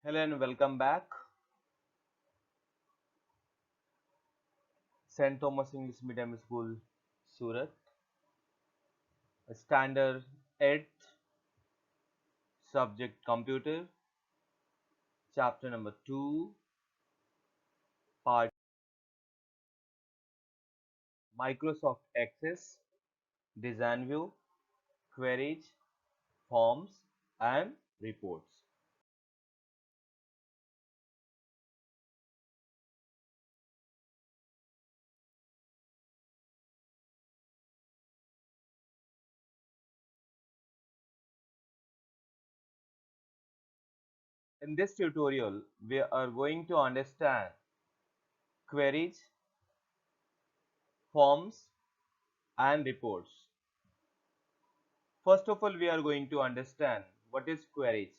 Hello and welcome back. St. Thomas English Medium School, Surat. Standard 8th, subject computer, chapter number 2, part Microsoft Access, Design View, Queries, Forms, and Reports. In this tutorial, we are going to understand queries, forms, and reports. First of all, we are going to understand what is queries.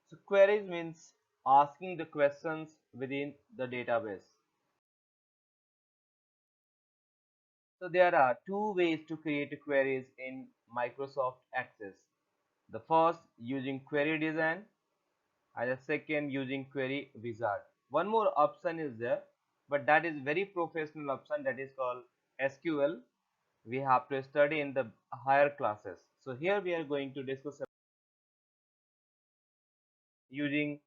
So queries means asking the questions within the database. So there are two ways to create queries in Microsoft Access. The first using query design and the second using query wizard. One more option is there, but that is very professional option, that is called SQL. We have to study in the higher classes. So here we are going to discuss using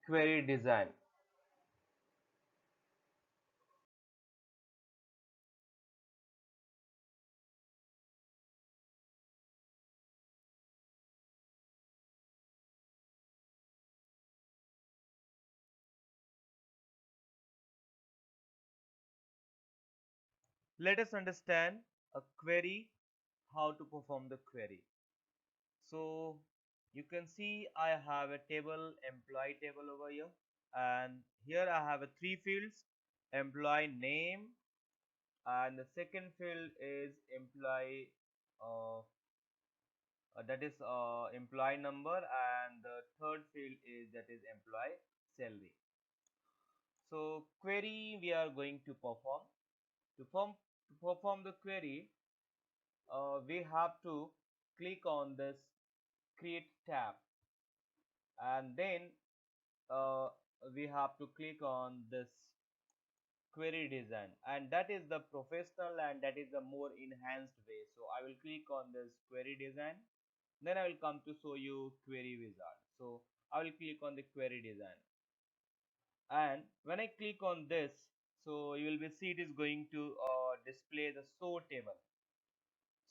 query design. Let us understand a query, how to perform the query. So you can see I have a table, employee table over here, and here I have a three fields: employee name, and the second field is employee uh, that is employee number, and the third field is that is employee salary. So query we are going to perform. To perform the query, we have to click on this create tab, and then uh, we have to click on this query design, and that is the professional and that is the more enhanced way. So I will click on this query design, then I will come to show you query wizard. So I will click on the query design, and when I click on this, so you will be see it is going to display the show table.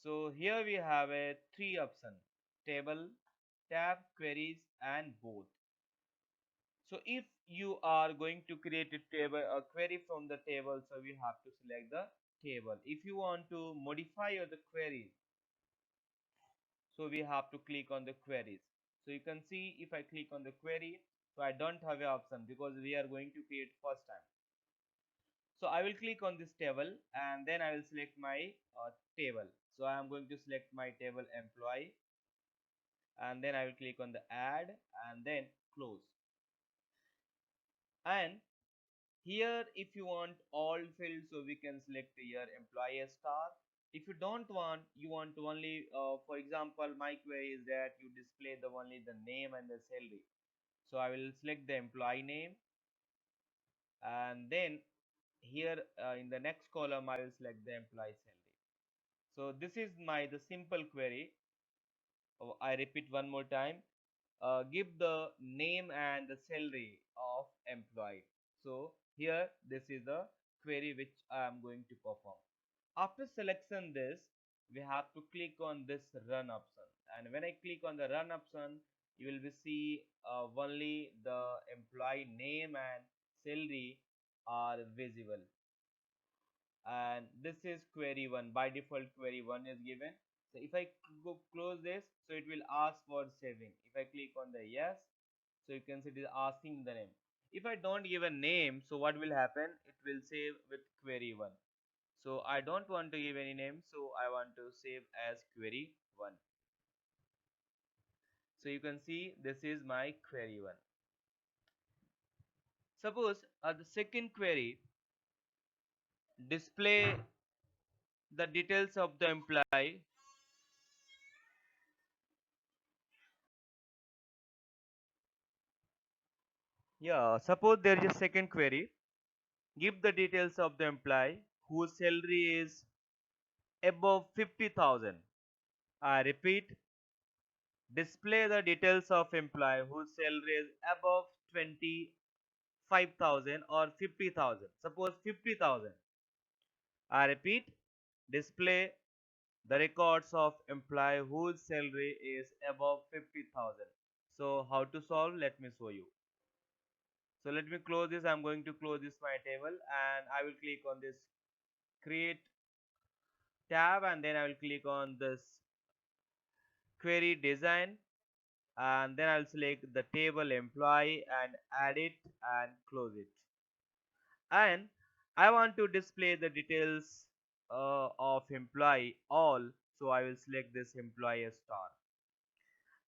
So here we have a three option: table, tab, queries, and both. So if you are going to create a table, a query from the table, so we have to select the table. If you want to modify the query, so we have to click on the queries. So you can see if I click on the query, so I don't have an option because we are going to create first time. So I will click on this table, and then I will select my table. So I am going to select my table employee, and then I will click on the add and then close. And here if you want all fields, so we can select here employee star. If you don't want, you want to only for example, my query is that you display the only the name and the salary. So I will select the employee name, and then here in the next column I will select the employee salary. So this is my the simple query. I repeat one more time: give the name and the salary of employee. So here this is the query which I am going to perform. After selection this, we have to click on this run option, and when I click on the run option, you will be see only the employee name and salary are visible. And this is query 1. By default query 1 is given. So if I go close this, so it will ask for saving. If I click on the yes, so you can see it is asking the name. If I don't give a name, so what will happen? It will save with query 1. So I don't want to give any name, so I want to save as query 1. So you can see this is my query 1. Suppose the second query display the details of the employee. Yeah, suppose there is a second query. Give the details of the employee whose salary is above 50,000. I repeat, display the details of employee whose salary is above 25,000 or 50,000. Suppose 50,000. I repeat, display the records of employee whose salary is above 50,000. So how to solve? Let me show you. So let me close this. I'm going to close this my table and I will click on this create tab and then I will click on this query design and then I'll select the table employee and add it and close it. And I want to display the details of employee all, so I will select this employee star.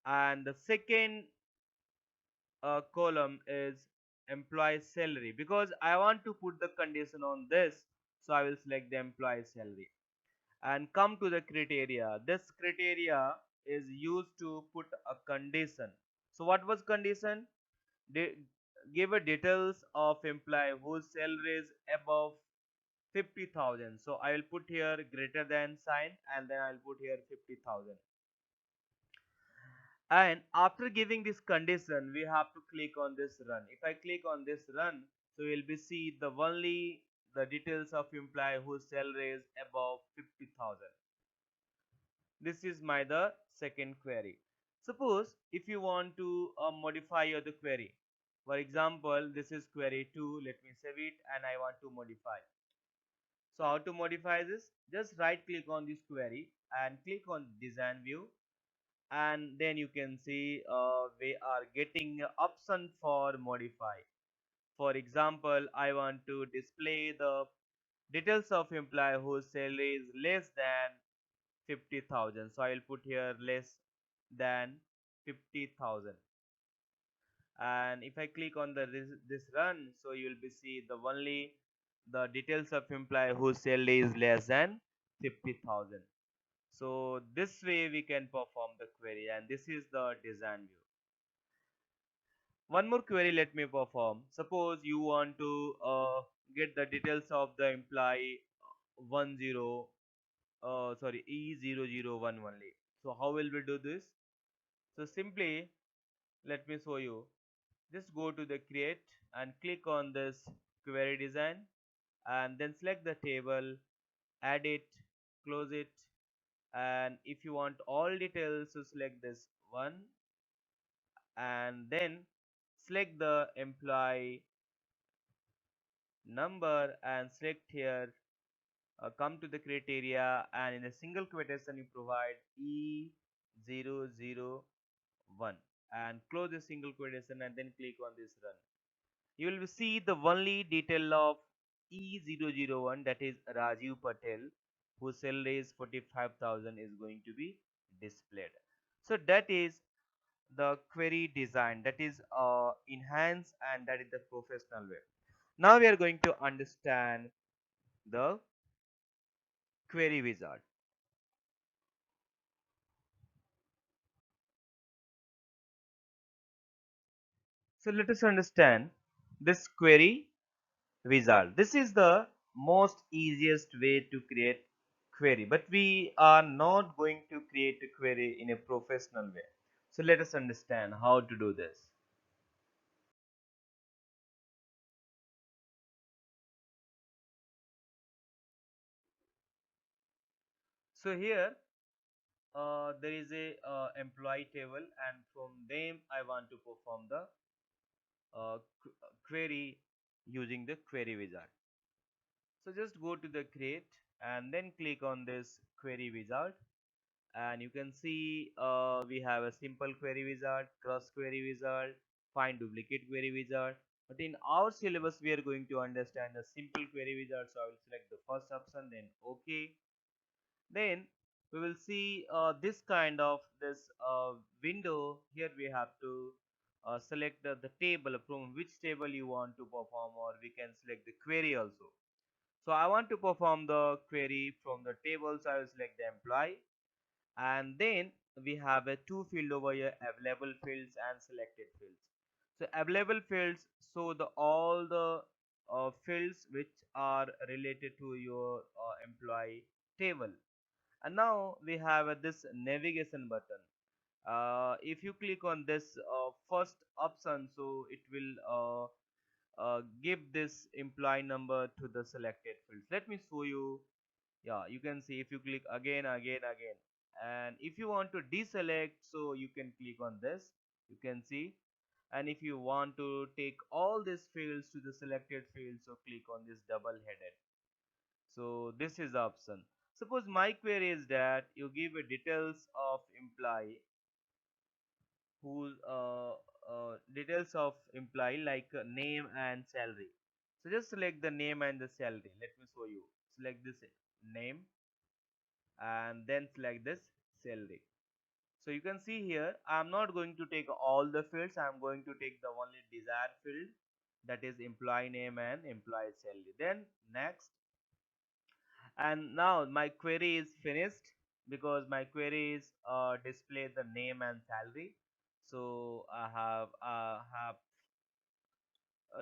And the second column is employee salary because I want to put the condition on this, so I will select the employee salary and come to the criteria. This criteria is used to put a condition. So what was condition? De Give a details of employee whose salary is above 50,000. So I will put here greater than sign and then I'll put here 50,000. And after giving this condition, we have to click on this run. If I click on this run, so you'll be see the only the details of employee whose salary is above 50,000. This is my the second query. Suppose if you want to modify your the query. For example, this is query 2. Let me save it and I want to modify. So how to modify this? Just right click on this query and click on design view and then you can see we are getting option for modify. For example, I want to display the details of employee whose salary is less than 50,000. So I will put here less than 50,000. And if I click on this run, so you will be see the only the details of employee whose salary is less than 50,000. So this way we can perform the query and this is the design view. One more query let me perform. Suppose you want to get the details of the employee 10 sorry E001 only. So how will we do this? So simply let me show you. Just go to the create and click on this query design and then select the table, add it, close it, and if you want all details so select this one and then select the employee number and select here come to the criteria and in a single quotation you provide E001 and close the single quotation and then click on this run. You will see the only detail of E001 that is Rajiv Patel whose salary is 45,000 is going to be displayed. So that is the query design, that is enhance and that is the professional way. Now we are going to understand the query wizard. So let us understand this query wizard. This is the most easiest way to create query, but we are not going to create a query in a professional way. So let us understand how to do this. So here there is a employee table and from them I want to perform the query using the query wizard. So just go to the create and then click on this query wizard and you can see we have a simple query wizard, cross query wizard, find duplicate query wizard. But in our syllabus we are going to understand the simple query wizard, so I will select the first option then OK. Then we will see this kind of this window. Here we have to select the table from which table you want to perform, or we can select the query also. So I want to perform the query from the table, so I will select the employee and then we have a two field over here, available fields and selected fields. So available fields show the all the fields which are related to your employee table. And now we have this navigation button. If you click on this first option, so it will give this employee number to the selected fields. Let me show you. Yeah, you can see if you click again, and if you want to deselect, so you can click on this. You can see, and if you want to take all these fields to the selected field, so click on this double headed. So this is the option. Suppose my query is that you give a details of employee whose details of employee like name and salary. So just select the name and the salary. Let me show you. Select this name and then select this salary. So you can see here I'm not going to take all the fields. I'm going to take the only desired field, that is employee name and employee salary. Then next, and now my query is finished because my query is display the name and salary. So I have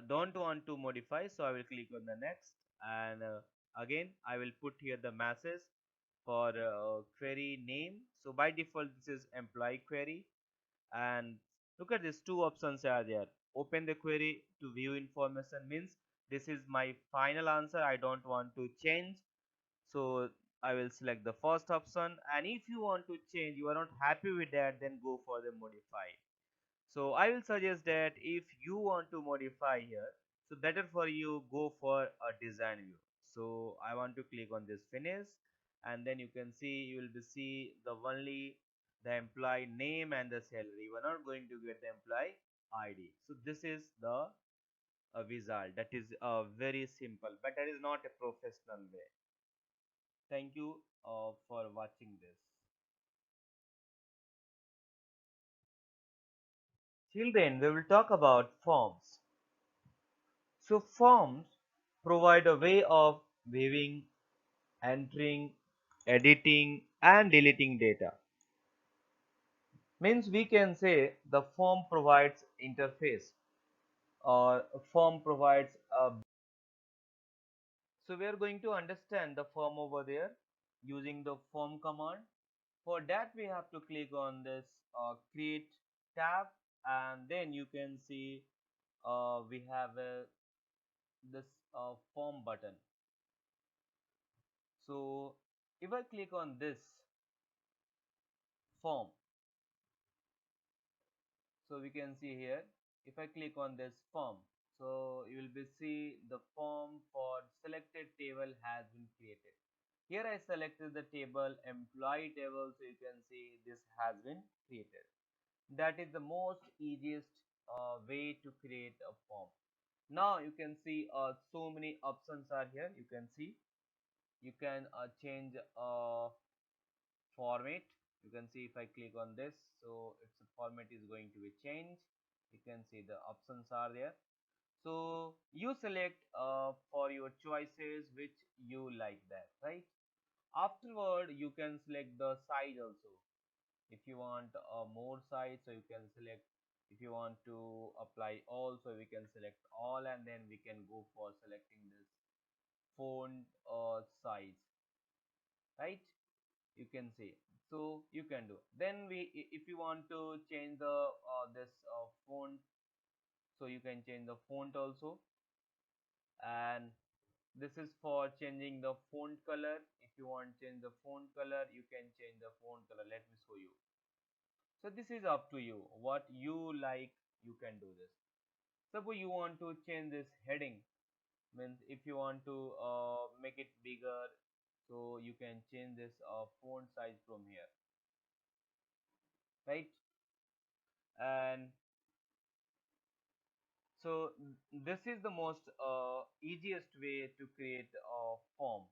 don't want to modify, so I will click on the next, and again I will put here the message for query name. So by default this is employee query, and look at these two options are there. Open the query to view information means this is my final answer, I don't want to change. So I will select the first option, and if you want to change, you are not happy with that, then go for the modify. So I will suggest that if you want to modify here, so better for you go for a design view. So I want to click on this finish, and then you can see, you will be see the only the employee name and the salary. We are not going to get the employee ID. So this is the result. That is very simple, but that is not a professional way. Thank you for watching this. Till then, we will talk about forms. So forms provide a way of viewing, entering, editing and deleting data. Means we can say the form provides interface, or a form provides a. So we are going to understand the form over there using the form command. For that we have to click on this create tab, and then you can see we have this form button. So if I click on this form, so we can see here, if I click on this form, so you will be see the form for selected table has been created. Here I selected the table employee table, so you can see this has been created. That is the most easiest way to create a form. Now you can see so many options are here. You can see you can change format. You can see if I click on this, so its format is going to be changed. You can see the options are there. So you select for your choices which you like that, right? Afterward you can select the size also. If you want more size, so you can select. If you want to apply all, so we can select all, and then we can go for selecting this font size, right? You can see, so you can do. Then if you want to change the this font, so you can change the font also. And this is for changing the font color. If you want change the font color, you can change the font color. Let me show you. So this is up to you, what you like, you can do this. Suppose you want to change this heading, means if you want to make it bigger, so you can change this font size from here, right? And so this is the most easiest way to create a form.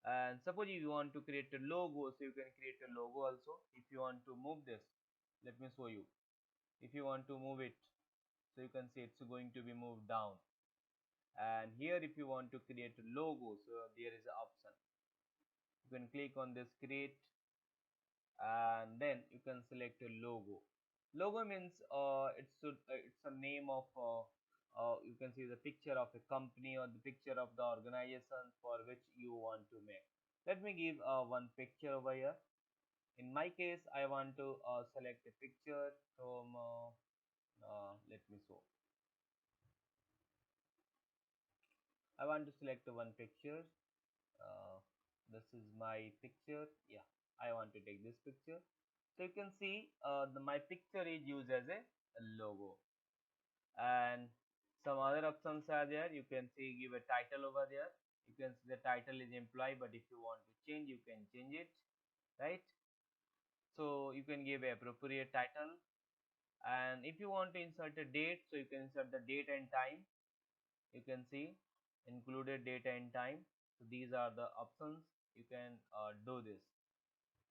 And suppose you want to create a logo, so you can create a logo also. If you want to move this, let me show you. If you want to move it, so you can see it's going to be moved down. And here if you want to create a logo, so there is an option. You can click on this create, and then you can select a logo. Logo means it's a name of you can see the picture of a company or the picture of the organization for which you want to make. Let me give one picture over here. In my case, I want to select a picture from let me show. I want to select one picture. Uh, this is my picture. Yeah, I want to take this picture. So you can see my picture is used as a logo, and some other options are there. You can see give a title over there. You can see the title is employee, but if you want to change, you can change it, right? So you can give a appropriate title, and if you want to insert a date, so you can insert the date and time. You can see included date and time. So these are the options. You can do this,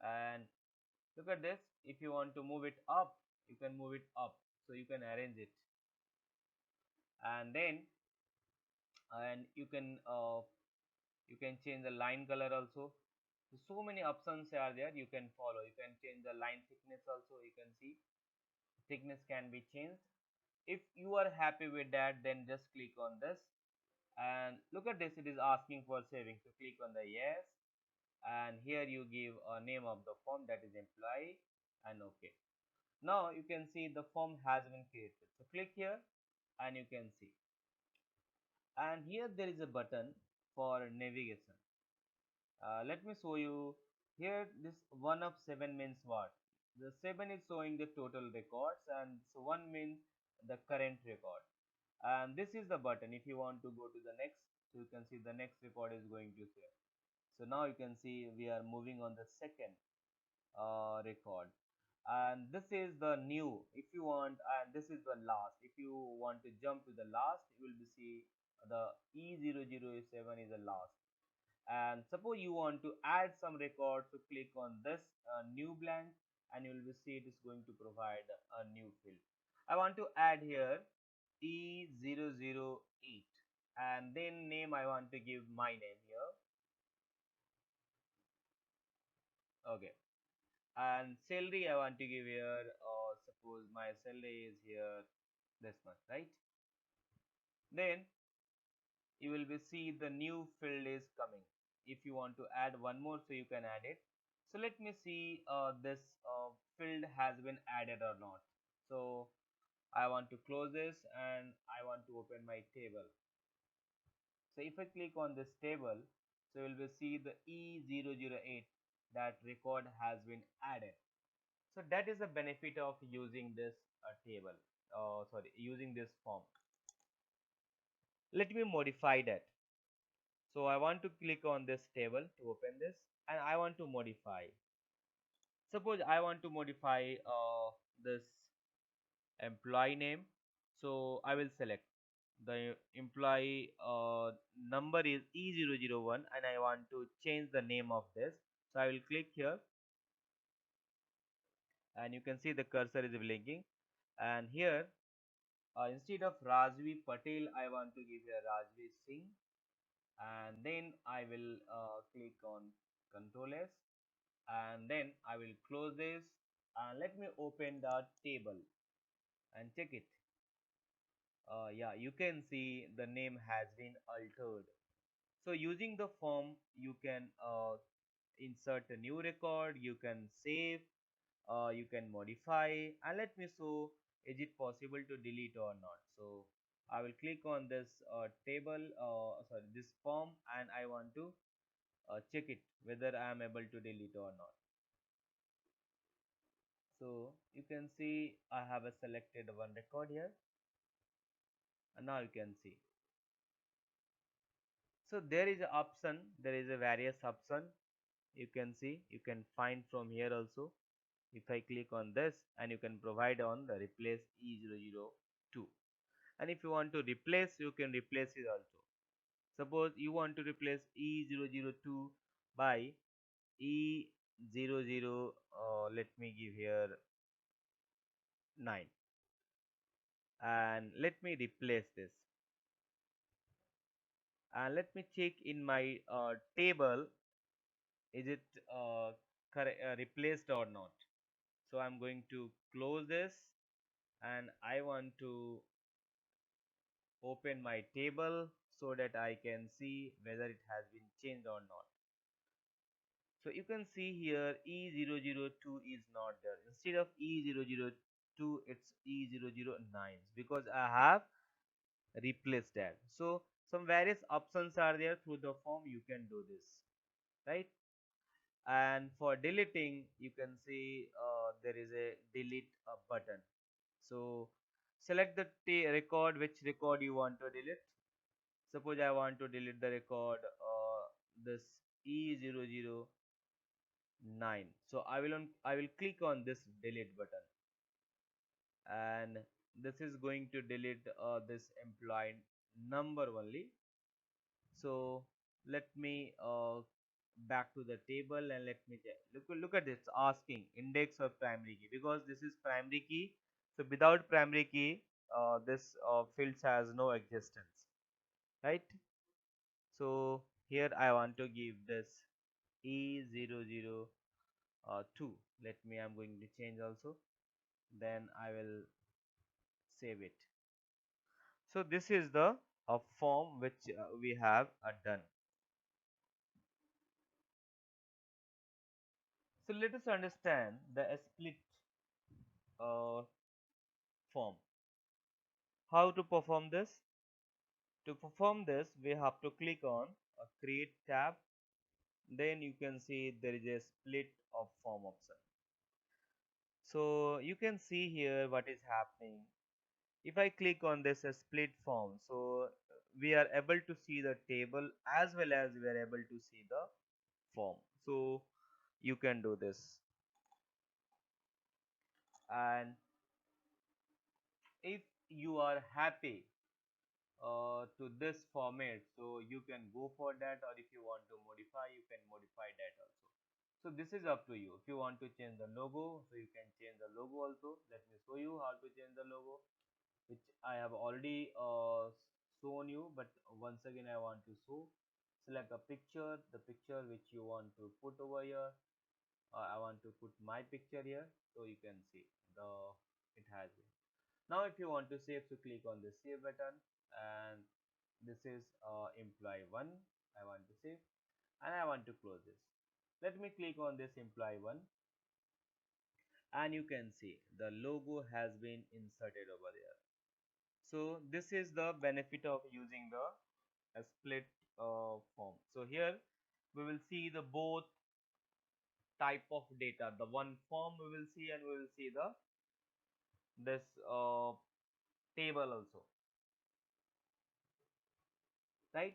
and look at this. If you want to move it up, you can move it up, so you can arrange it, and then and you can change the line color also. So many options are there, you can follow. You can change the line thickness also. You can see thickness can be changed. If you are happy with that, then just click on this, and look at this, it is asking for saving. So click on the yes, and here you give a name of the form, that is employee, and okay. Now you can see the form has been created. So click here, and you can see, and here there is a button for navigation. Let me show you here. This 1 of 7 means what? The 7 is showing the total records, and so 1 means the current record. And this is the button. If you want to go to the next, so you can see the next record is going to share. So now you can see we are moving on the second record, and this is the new. If you want, and this is the last. If you want to jump to the last, you will be see the E007 is the last. And suppose you want to add some record, so click on this new blank, and you will see it is going to provide a new field. I want to add here E008, and then name I want to give my name here. Okay, and salary I want to give here, suppose my salary is here this much, right? Then you will be see the new field is coming. If you want to add one more, so you can add it. So let me see this field has been added or not. So I want to close this, and I want to open my table. So if I click on this table, so you will see the E008, that record has been added. So that is the benefit of using this table, sorry, using this form. Let me modify that. So I want to click on this table to open this, and I want to modify. Suppose I want to modify this employee name. So I will select the employee number is E001, and I want to change the name of this. So I will click here, and you can see the cursor is blinking. And here instead of Rajvi Patel, I want to give here Rajvi Singh, and then I will click on Control S, and then I will close this, and let me open the table and check it. Yeah, you can see the name has been altered. So using the form, you can insert a new record, you can save, you can modify, and let me show is it possible to delete or not. So I will click on this table, sorry, this form, and I want to check it whether I am able to delete or not. So you can see I have a selected one record here, and now you can see. So there is a option, there is a various option. You can see, you can find from here also. If I click on this, and you can provide on the replace E002, and if you want to replace, you can replace it also. Suppose you want to replace E002 by E00, let me give here 9, and let me replace this, and let me check in my table, is it replaced or not. So I'm going to close this, and I want to open my table so that I can see whether it has been changed or not. So you can see here E002 is not there. Instead of E002, it's E009 because I have replaced that. So some various options are there through the form you can do this, right? And for deleting, you can see there is a delete button. So select the record, which record you want to delete. Suppose I want to delete the record this E009. So I will click on this delete button, and this is going to delete this employee number only. So let me back to the table and let me look at this asking index or primary key because this is primary key. So without primary key, this fields has no existence, right? So here I want to give this E002. Let me, I'm going to change also. Then I will save it. So this is the form which we have done. So let us understand the split uh, form. How to perform this? To perform this, we have to click on a create tab. Then you can see there is a split of form option. So you can see here what is happening. If I click on this split form, so we are able to see the table as well as we are able to see the form. So you can do this, and if you are happy to this format, so you can go for that, or if you want to modify, you can modify that also. So this is up to you. If you want to change the logo, so you can change the logo also. Let me show you how to change the logo, which I have already shown you, but once again I want to show. Select a picture, the picture which you want to put over here. I want to put my picture here, so you can see the it has it. Now if you want to save, so click on the save button, and this is employee 1. I want to save, and I want to close this. Let me click on this employee 1, and you can see the logo has been inserted over there. So this is the benefit of using the split form. So here we will see the both type of data, the one form we will see, and we will see the this table also, right?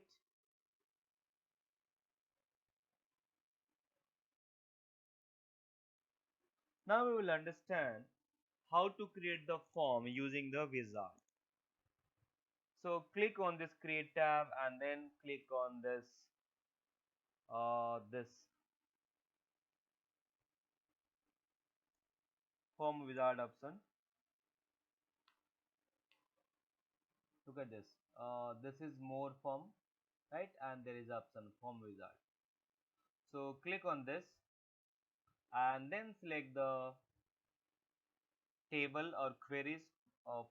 Now we will understand how to create the form using the wizard. So click on this create tab, and then click on this form wizard option. Look at this. This is more form, right? And there is option form wizard. So click on this, and then select the table or queries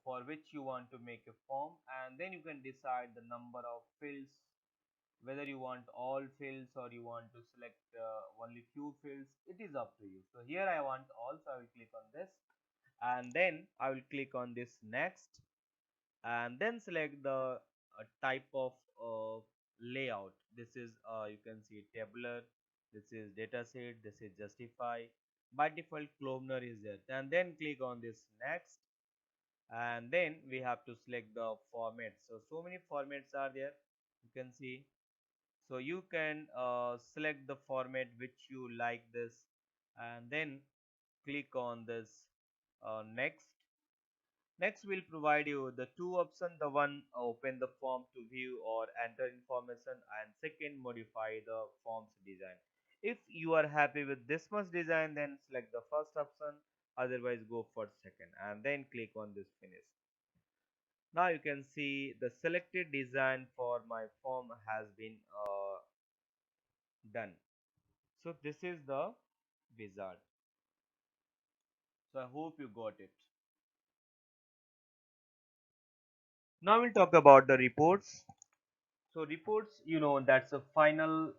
for which you want to make a form, and then you can decide the number of fields, whether you want all fields or you want to select only few fields. It is up to you. So here I want all, so I will click on this, and then I will click on this next, and then select the type of layout. This is you can see tabular, this is dataset, this is justify. By default columnar is there, and then click on this next, and then we have to select the format. So many formats are there, you can see. So you can select the format which you like this, and then click on this next. Next will provide you the two options, the one open the form to view or enter information, and second modify the form's design. If you are happy with this much design, then select the first option, otherwise go for second, and then click on this finish. Now you can see the selected design for my form has been done. So this is the wizard. So I hope you got it. Now we'll talk about the reports. So reports, that's a final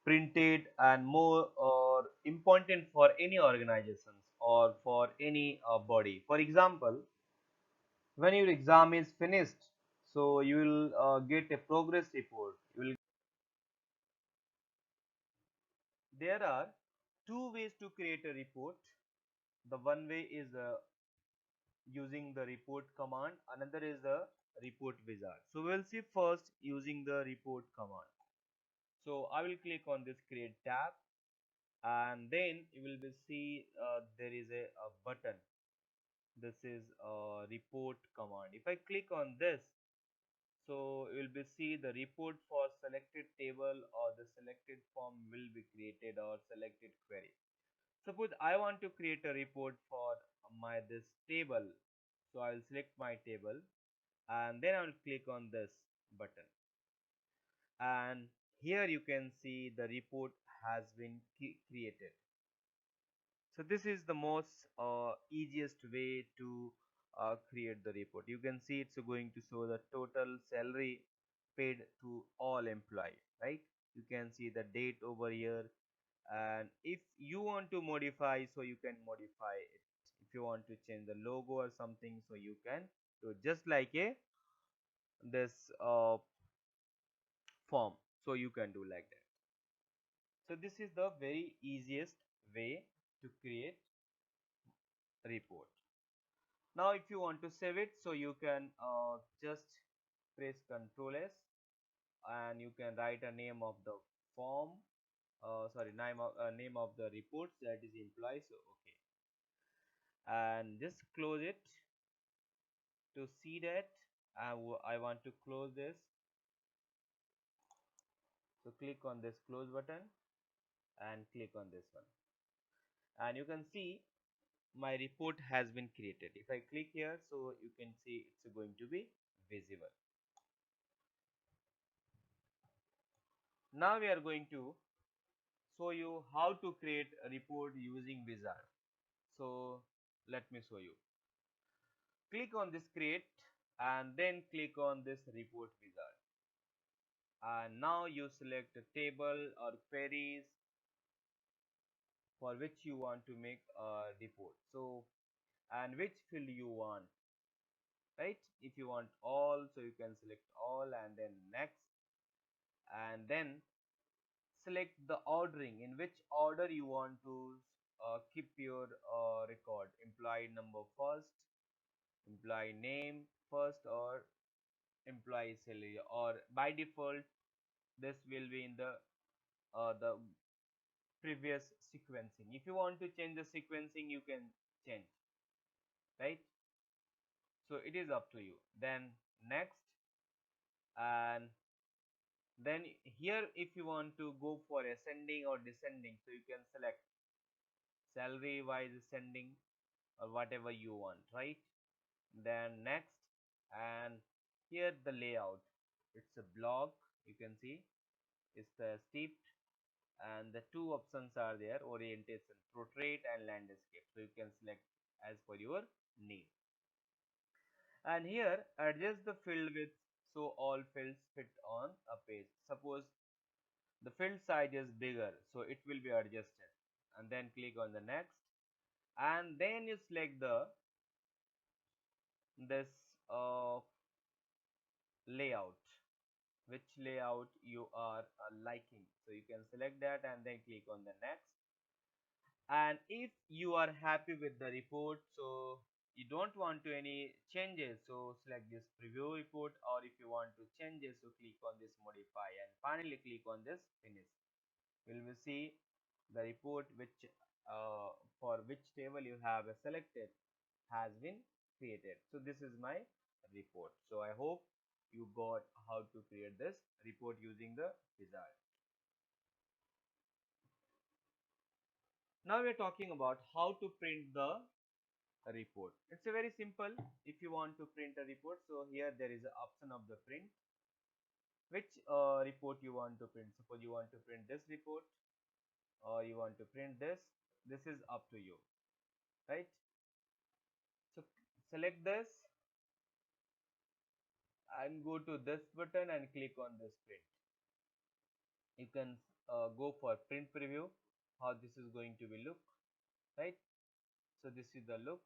printed and more important for any organizations or for any body. For example, when your exam is finished, so you will get a progress report. There are two ways to create a report. The one way is using the report command, another is the report wizard. So we'll see first using the report command. So I will click on this create tab, and then you will be see there is a button. This is a report command. If I click on this, so you will be see the report for selected table or the selected form will be created or selected query. Suppose I want to create a report for my this table, so I will select my table and then I will click on this button, and here you can see the report has been created. So this is the most easiest way to create the report. You can see it's going to show the total salary paid to all employee, right? You can see the date over here, and if you want to modify, so you can modify it. If you want to change the logo or something, so you can do just like a this form, so you can do like that. So this is the very easiest way to create report. Now if you want to save it, so you can just press Ctrl S, and you can write a name of the form, sorry, name of the reports, that is employee. So okay, and just close it. To see that I want to close this, so click on this close button and click on this one, and you can see my report has been created. If I click here, so you can see it's going to be visible. Now we are going to show you how to create a report using wizard. So let me show you. Click on this create and then click on this report wizard, and now you select a table or queries for which you want to make a report. So and which field you want, right? If you want all, so you can select all and then next, and then select the ordering, in which order you want to keep your record. Employee number first, employee name first, or employee salary, or by default this will be in the previous sequencing. If you want to change the sequencing, you can change, right? So it is up to you. Then next, and then here if you want to go for ascending or descending, so you can select salary wise ascending or whatever you want, right? Then next, and here the layout, it's a block. You can see it's the steep, and the two options are there: orientation, portrait and landscape. So you can select as per your need. And here adjust the field width so all fields fit on a page. Suppose the field size is bigger, so it will be adjusted, and then click on the next, and then you select the this uh, layout, which layout you are liking. So you can select that and then click on the next. And if you are happy with the report, so you don't want to any changes, so select this preview report, or if you want to changes, so click on this modify, and finally click on this finish. We will see the report which for which table you have selected has been created. So this is my report. So I hope you got how to create this report using the wizard. Now we are talking about how to print the report. It's a very simple. If you want to print a report, so here there is an option of the print. Which report you want to print? Suppose you want to print this report, or you want to print this. This is up to you, right? So select this, and go to this button and click on this print. You can go for print preview, how this is going to be look, right? So this is the look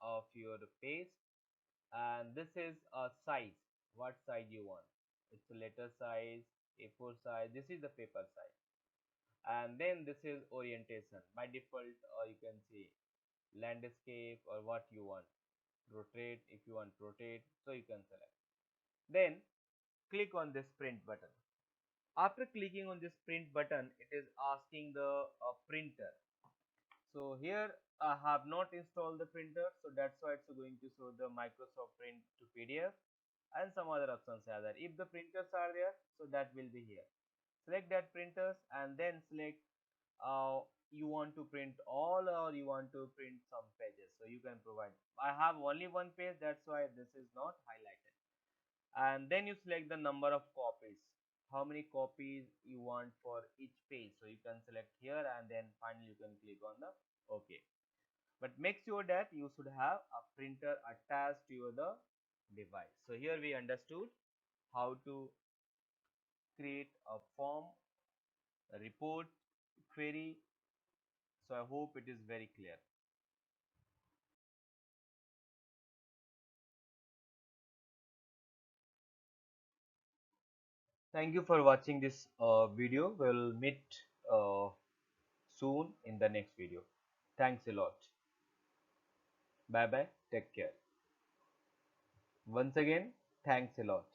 of your page, and this is a size, what size you want. It's a letter size, A4 size, this is the paper size. And then this is orientation. By default, you can see landscape or what you want. Rotate, if you want rotate, so you can select. Then click on this print button. After clicking on this print button, it is asking the printer. So here I have not installed the printer, so that's why it's going to show the Microsoft Print to PDF and some other options are there. If the printers are there, so that will be here. Select that printers and then select you want to print all or you want to print some pages, so you can provide. I have only one page, that's why this is not highlighted. And then you select the number of copies, how many copies you want for each page, so you can select here and then finally you can click on the OK. But make sure that you should have a printer attached to your the device. So here we understood how to create a form, a report, query. So I hope it is very clear. Thank you for watching this video. We'll meet uh, soon in the next video. Thanks a lot. Bye bye. Take care. Once again, thanks a lot.